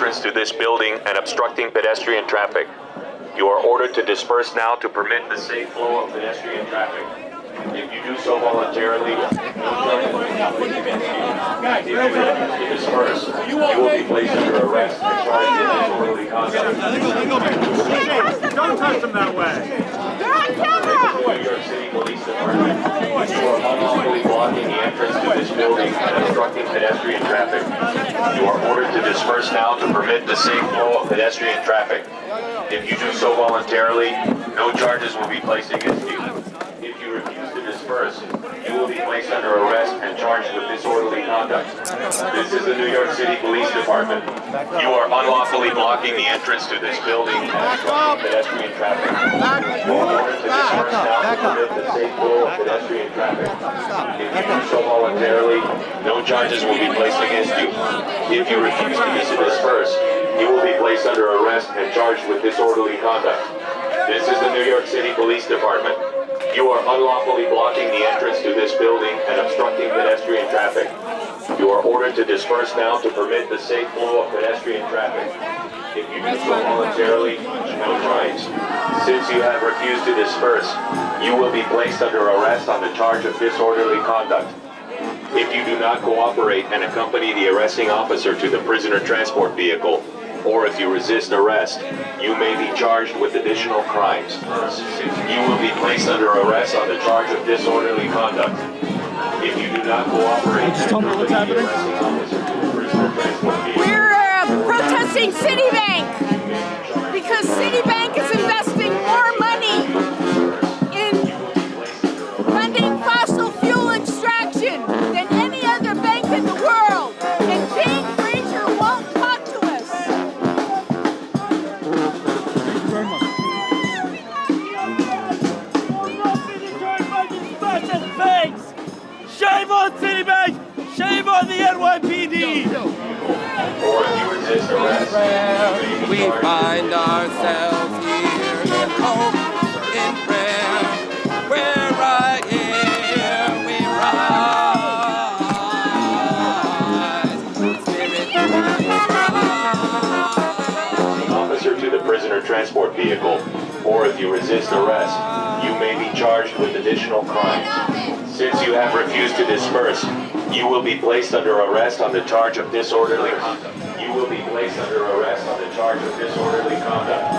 entrance to this building and obstructing pedestrian traffic. You are ordered to disperse now to permit the safe flow of pedestrian traffic. If you do so voluntarily, if you disperse, you will be placed under arrest and charged with disorderly conduct. Don't touch them that way. New York City Police Department, you are unlawfully blocking the entrance to this building and obstructing pedestrian traffic. You are ordered to disperse now to permit the safe flow of pedestrian traffic. If you do so voluntarily, no charges will be placed against you. If you refuse to disperse, you will be placed under arrest and charged with disorderly conduct. This is the New York City Police Department. You are unlawfully blocking the entrance to this building and obstructing pedestrian traffic. You are ordered to disperse now to permit the safe flow of pedestrian traffic. If you do so voluntarily, no charges will be placed against you. If you refuse to disperse, you will be placed under arrest and charged with disorderly conduct. This is the New York City Police Department. You are unlawfully blocking the entrance to this building and obstructing pedestrian traffic. You are ordered to disperse now to permit the safe flow of pedestrian traffic. If you do so voluntarily, no charges. Since you have refused to disperse, you will be placed under arrest on the charge of disorderly conduct. If you do not cooperate and accompany the arresting officer to the prisoner transport vehicle, or if you resist arrest, you may be charged with additional crimes. You will be placed under arrest on the charge of disorderly conduct. If you do not cooperate and accompany the arresting officer to the prisoner transport vehicle, we're protesting Citibank because Citibank is investing more money in funding fossil fuel extraction than any other bank in the world. And King Fraser won't talk to us. Shame on Citibank! Shame on the NYPD! or if you resist arrest, We find ourselves here in hope, in prayer, where right here we rise. Spirit officer to the prisoner transport vehicle, or if you resist arrest, you may be charged with additional crimes. Since you have refused to disperse, you will be placed under arrest on the charge of disorderly conduct. You will be placed under arrest on the charge of disorderly conduct.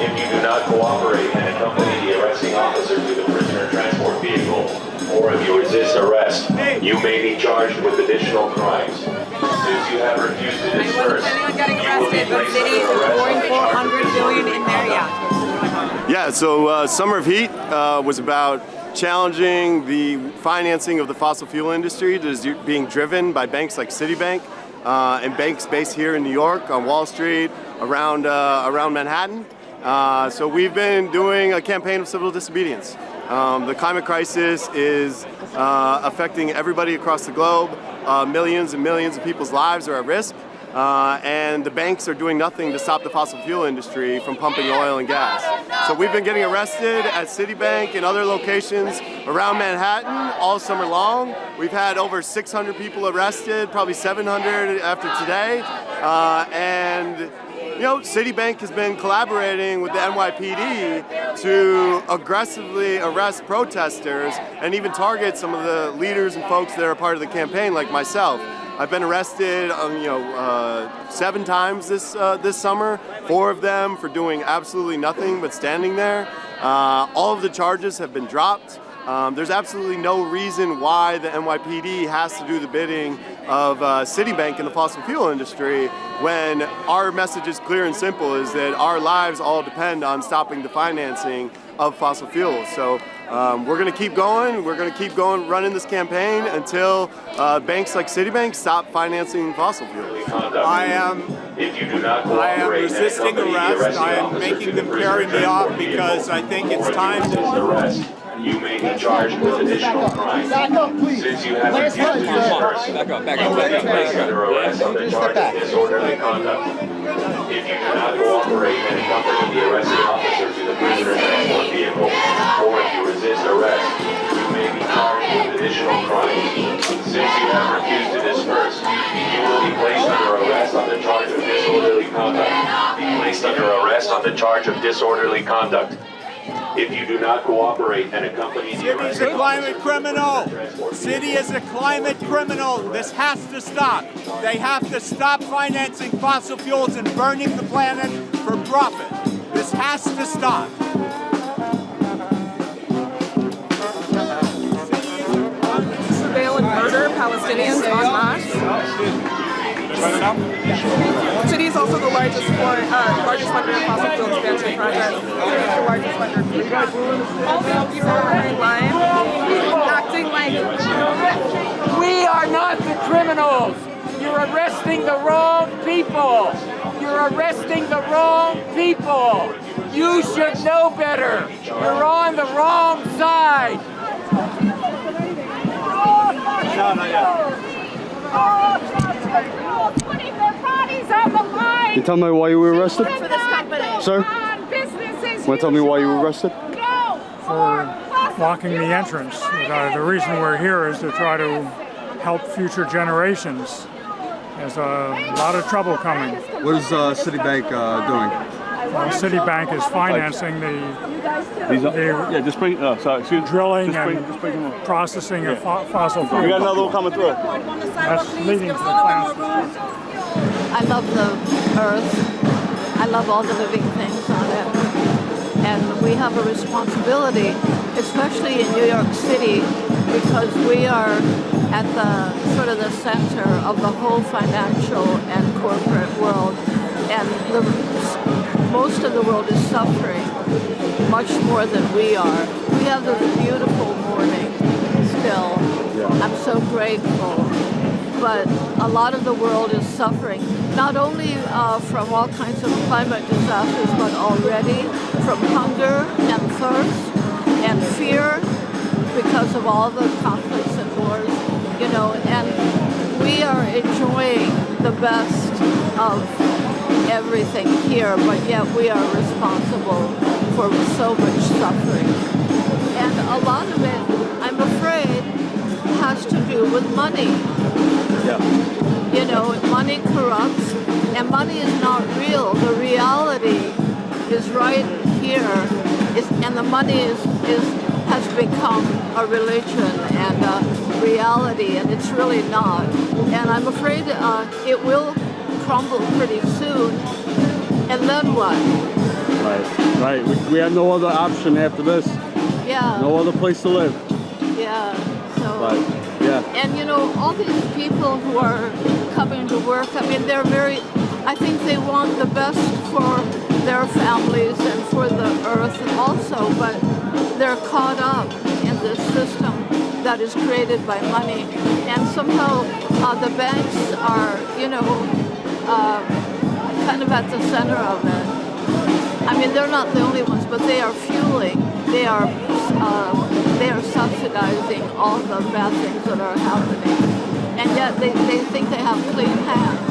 If you do not cooperate and accompany the arresting officer to the prisoner transport vehicle, or if you resist arrest, you may be charged with additional crimes. Since you have refused to disperse, you will be placed under arrest on the charge of disorderly conduct. Yeah, so Summer of Heat was about challenging the financing of the fossil fuel industry that is being driven by banks like Citibank and banks based here in New York, on Wall Street, around Manhattan. So we've been doing a campaign of civil disobedience. The climate crisis is affecting everybody across the globe. Millions and millions of people's lives are at risk. And the banks are doing nothing to stop the fossil fuel industry from pumping oil and gas. So we've been getting arrested at Citibank and other locations around Manhattan all summer long. We've had over 600 people arrested, probably 700 after today. And you know, Citibank has been collaborating with the NYPD to aggressively arrest protesters and even target some of the leaders and folks that are part of the campaign, like myself. I've been arrested, 7 times this summer, 4 of them for doing absolutely nothing but standing there. All of the charges have been dropped. There's absolutely no reason why the NYPD has to do the bidding of Citibank in the fossil fuel industry when our message is clear and simple, is that our lives all depend on stopping the financing of fossil fuels. So we're going to keep going. We're going to keep going, running this campaign until banks like Citibank stop financing fossil fuels. I am resisting arrest. I am making them carry me off because I think it's time to... You may be charged with additional crimes. Since you have refused to disperse, you will be placed under arrest on the charge of disorderly conduct. If you do not cooperate and accompany the arresting officer to the prisoner transport vehicle, or if you resist arrest, you may be charged with additional crimes. Since you have refused to disperse, you will be placed under arrest on the charge of disorderly placed under arrest on the charge of disorderly conduct. If you do not cooperate and accompany the arrest... City's a climate criminal. City is a climate criminal. This has to stop. They have to stop financing fossil fuels and burning the planet for profit. This has to stop. Surveil and murder Palestinians en masse. City is also the largest funder of fossil fuel expansion projects. City is the largest funder of food. Also, people are in line, acting like we are not the criminals. You're arresting the wrong people. You're arresting the wrong people. You should know better. You're on the wrong side. Putting their bodies on the line. You tell me why you were arrested? For this company. Sir? Businesses. Want to tell me why you were arrested? No. For blocking the entrance. The reason we're here is to try to help future generations. There's a lot of trouble coming. What is Citibank doing? Well, Citibank is financing the drilling and processing of fossil fuels. We got another one coming through. That's leading to the plant. I love the earth. I love all the living things on it. And we have a responsibility, especially in New York City, because we are at the sort of the center of the whole financial and corporate world. And most of the world is suffering much more than we are. We have this beautiful morning still. I'm so grateful. But a lot of the world is suffering, not only from all kinds of climate disasters, but already from hunger and thirst and fear because of all the conflicts and wars, you know, and we are enjoying the best of everything here, but yet we are responsible for so much suffering. And a lot of it, I'm afraid, has to do with money. You know, money corrupts, and money is not real. The reality is right here, and the money has become a religion and a reality, and it's really not. And I'm afraid it will crumble pretty soon. And then what? Right. We have no other option after this. Yeah. No other place to live. Yeah. So. Right. Yeah. And you know, all these people who are coming to work, I mean, I think they want the best for their families and for the earth also, but they're caught up in this system that is created by money. And somehow the banks are, you know, kind of at the center of it. I mean, they're not the only ones, but they are fueling, they are subsidizing all the bad things that are happening. And yet they think they have clean hands.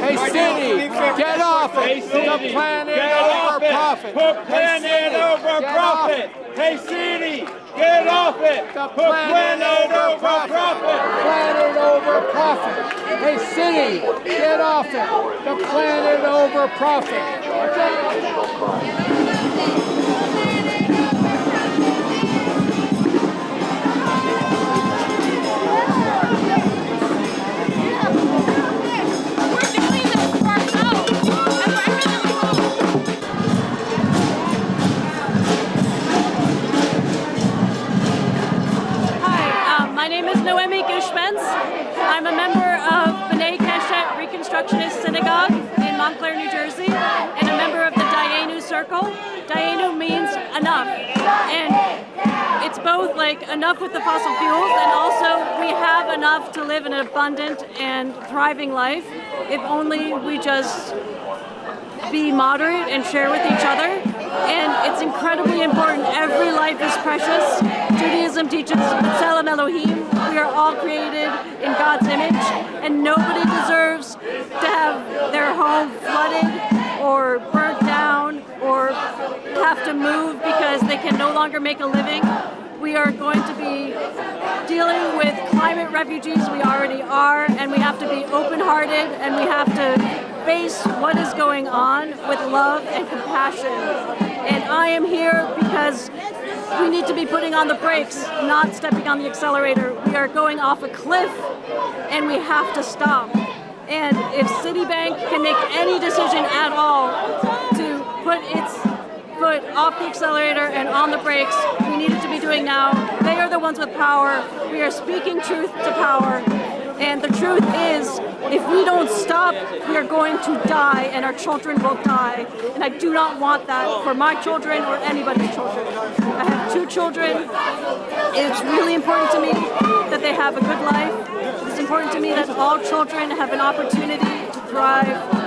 Hey, City, get off it. The planet over profit. Put planet over profit. Hey, City, get off it. The Put planet over profit. Planet over profit. Hey, City, get off it. The planet over profit. I'm a member of B'nai CashApp Reconstructionist Synagogue in Montclair, New Jersey, and a member of the Dayenu Circle. Dayenu means enough, and it's both like enough with the fossil fuels, and also we have enough to live an abundant and thriving life if only we just be moderate and share with each other. And it's incredibly important. Every life is precious. Judaism teaches B'Tselem Elohim. We are all created in God's image, and nobody deserves to have their home flooded or burnt down or have to move because they can no longer make a living. We are going to be dealing with climate refugees. We already are, and we have to be open-hearted, and we have to face what is going on with love and compassion. And I am here because we need to be putting on the brakes, not stepping on the accelerator. We are going off a cliff, and we have to stop. And if Citibank can make any decision at all to put its foot off the accelerator and on the brakes, we need it to be doing now. They are the ones with power. We are speaking truth to power. And the truth is, if we don't stop, we are going to die, and our children will die. And I do not want that for my children or anybody's children. I have 2 children. It's really important to me that they have a good life. It's important to me that all children have an opportunity to thrive.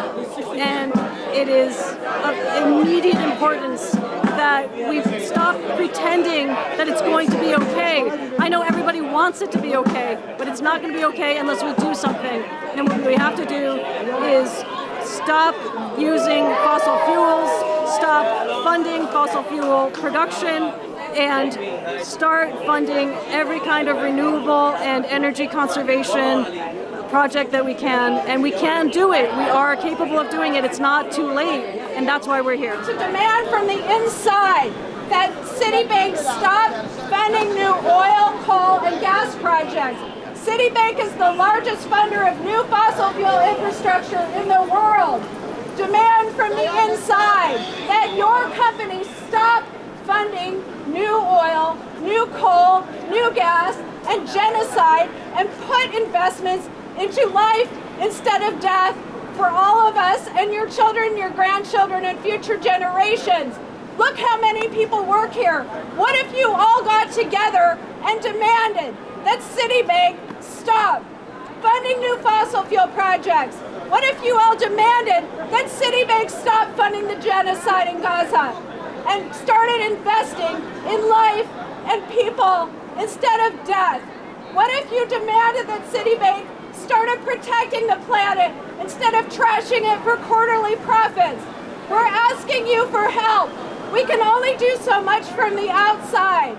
And it is of immediate importance that we stop pretending that it's going to be okay. I know everybody wants it to be okay, but it's not going to be okay unless we do something. And what we have to do is stop using fossil fuels, stop funding fossil fuel production, and start funding every kind of renewable and energy conservation project that we can, and we can do it. We are capable of doing it. It's not too late, and that's why we're here. To demand from the inside that Citibank stop funding new oil, coal, and gas projects. Citibank is the largest funder of new fossil fuel infrastructure in the world. Demand from the inside that your company stop funding new oil, new coal, new gas, and genocide, and put investments into life instead of death for all of us and your children, your grandchildren, and future generations. Look how many people work here. What if you all got together and demanded that Citibank stop funding new fossil fuel projects? What if you all demanded that Citibank stop funding the genocide in Gaza and started investing in life and people instead of death? What if you demanded that Citibank started protecting the planet instead of trashing it for quarterly profits? We're asking you for help. We can only do so much from the outside.